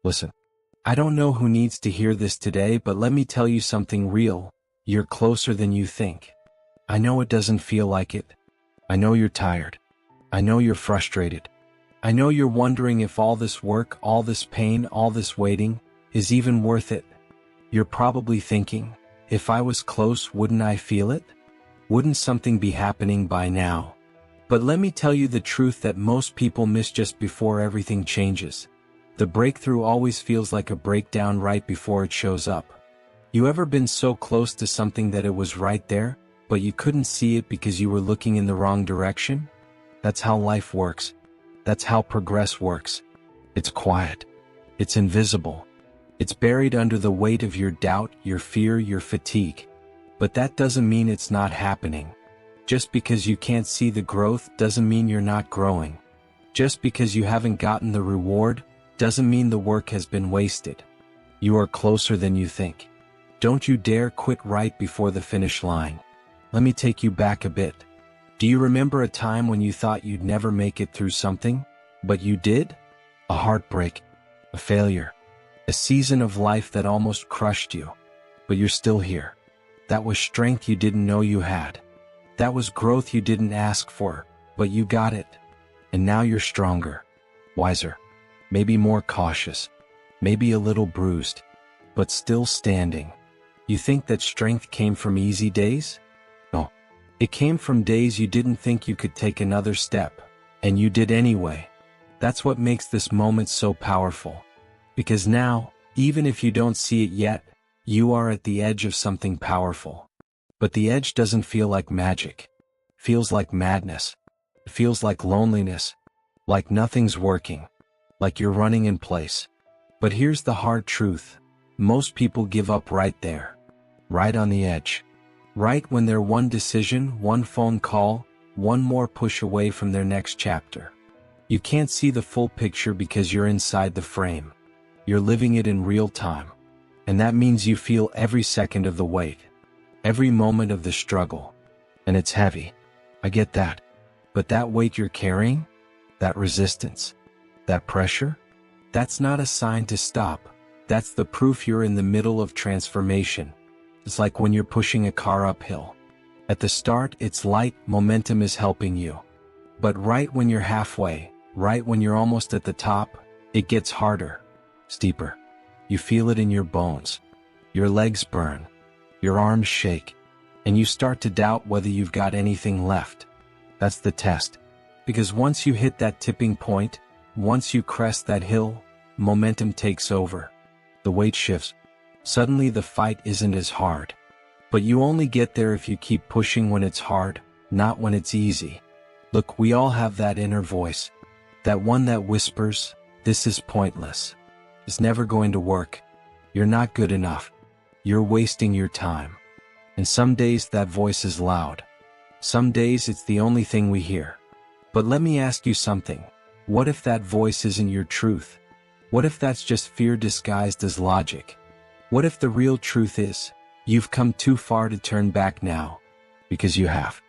Listen, I don't know who needs to hear this today, but let me tell you something real. You're closer than you think. I know it doesn't feel like it. I know you're tired. I know you're frustrated. I know you're wondering if all this work, all this pain, all this waiting is even worth it. You're probably thinking, if I was close, wouldn't I feel it? Wouldn't something be happening by now? But let me tell you the truth that most people miss just before everything changes. The breakthrough always feels like a breakdown right before it shows up. You ever been so close to something that it was right there, but you couldn't see it because you were looking in the wrong direction? That's how life works. That's how progress works. It's quiet. It's invisible. It's buried under the weight of your doubt, your fear, your fatigue. But that doesn't mean it's not happening. Just because you can't see the growth doesn't mean you're not growing. Just because you haven't gotten the reward doesn't mean the work has been wasted. You are closer than you think. Don't you dare quit right before the finish line. Let me take you back a bit. Do you remember a time when you thought you'd never make it through something, but you did? A heartbreak, a failure, a season of life that almost crushed you, but you're still here. That was strength you didn't know you had. That was growth you didn't ask for, but you got it. And now you're stronger, wiser, maybe more cautious, maybe a little bruised, but still standing. You think that strength came from easy days? No. It came from days you didn't think you could take another step, and you did anyway. That's what makes this moment so powerful. Because now, even if you don't see it yet, you are at the edge of something powerful. But the edge doesn't feel like magic. It feels like madness. It feels like loneliness. Like nothing's working. Like you're running in place. But here's the hard truth. Most people give up right there. Right on the edge. Right when they're one decision, one phone call, one more push away from their next chapter. You can't see the full picture because you're inside the frame. You're living it in real time. And that means you feel every second of the wait. Every moment of the struggle. And it's heavy. I get that. But that weight you're carrying, that resistance, that pressure, that's not a sign to stop. That's the proof you're in the middle of transformation. It's like when you're pushing a car uphill. At the start, it's light, momentum is helping you. But right when you're halfway, right when you're almost at the top, it gets harder, steeper. You feel it in your bones. Your legs burn. Your arms shake. And you start to doubt whether you've got anything left. That's the test. Because once you hit that tipping point, once you crest that hill, momentum takes over. The weight shifts. Suddenly the fight isn't as hard. But you only get there if you keep pushing when it's hard, not when it's easy. Look, we all have that inner voice. That one that whispers, "This is pointless. It's never going to work. You're not good enough. You're wasting your time." And some days that voice is loud. Some days it's the only thing we hear. But let me ask you something. What if that voice isn't your truth? What if that's just fear disguised as logic? What if the real truth is, you've come too far to turn back now? Because you have.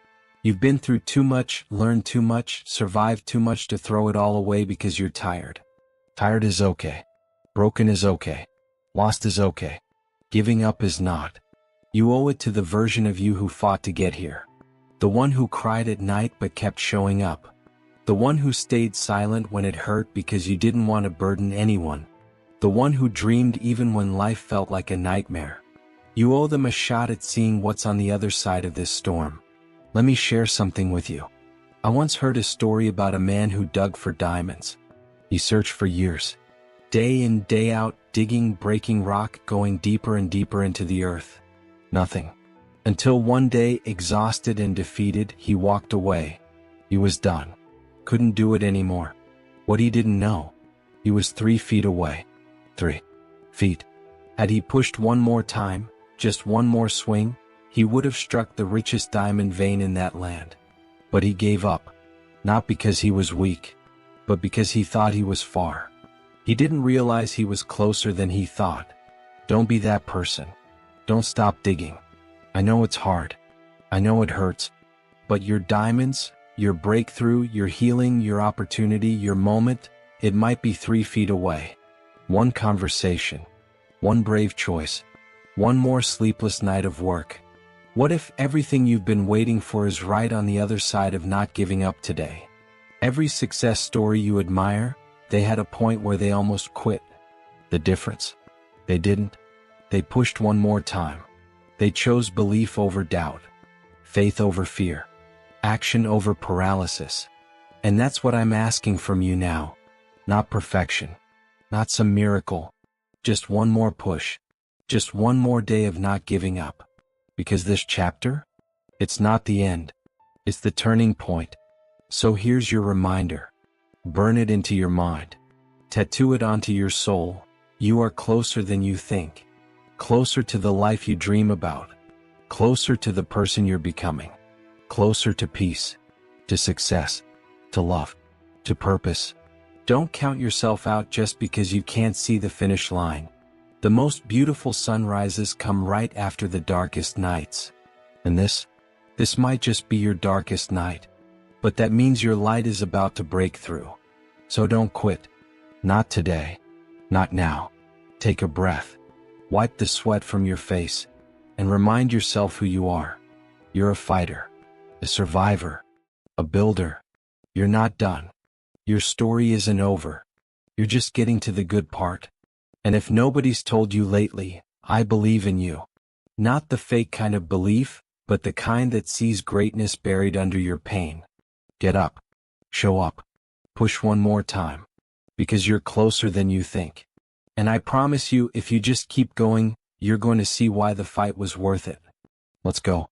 You've been through too much, learned too much, survived too much to throw it all away because you're tired. Tired is okay. Broken is okay. Lost is okay. Giving up is not. You owe it to the version of you who fought to get here. The one who cried at night but kept showing up. The one who stayed silent when it hurt because you didn't want to burden anyone. The one who dreamed even when life felt like a nightmare. You owe them a shot at seeing what's on the other side of this storm. Let me share something with you. I once heard a story about a man who dug for diamonds. He searched for years. Day in, day out, digging, breaking rock, going deeper and deeper into the earth. Nothing. Until one day, exhausted and defeated, he walked away. He was done. Couldn't do it anymore. What he didn't know, he was 3 feet away. 3 feet. Had he pushed one more time, just one more swing, he would have struck the richest diamond vein in that land. But he gave up. Not because he was weak, but because he thought he was far. He didn't realize he was closer than he thought. Don't be that person. Don't stop digging. I know it's hard. I know it hurts. But your diamonds, your breakthrough, your healing, your opportunity, your moment, it might be 3 feet away. One conversation. One brave choice. One more sleepless night of work. What if everything you've been waiting for is right on the other side of not giving up today? Every success story you admire, they had a point where they almost quit. The difference? They didn't. They pushed one more time. They chose belief over doubt, faith over fear, action over paralysis. And that's what I'm asking from you now. Not perfection, not some miracle, just one more push, just one more day of not giving up. Because this chapter, it's not the end, it's the turning point. So here's your reminder. Burn it into your mind. Tattoo it onto your soul. You are closer than you think. Closer to the life you dream about. Closer to the person you're becoming. Closer to peace, to success, to love, to purpose. Don't count yourself out just because you can't see the finish line. The most beautiful sunrises come right after the darkest nights. And this might just be your darkest night. But that means your light is about to break through. So don't quit. Not today. Not now. Take a breath. Wipe the sweat from your face. And remind yourself who you are. You're a fighter. A survivor. A builder. You're not done. Your story isn't over. You're just getting to the good part. And if nobody's told you lately, I believe in you. Not the fake kind of belief, but the kind that sees greatness buried under your pain. Get up. Show up. Push one more time. Because you're closer than you think. And I promise you, if you just keep going, you're going to see why the fight was worth it. Let's go.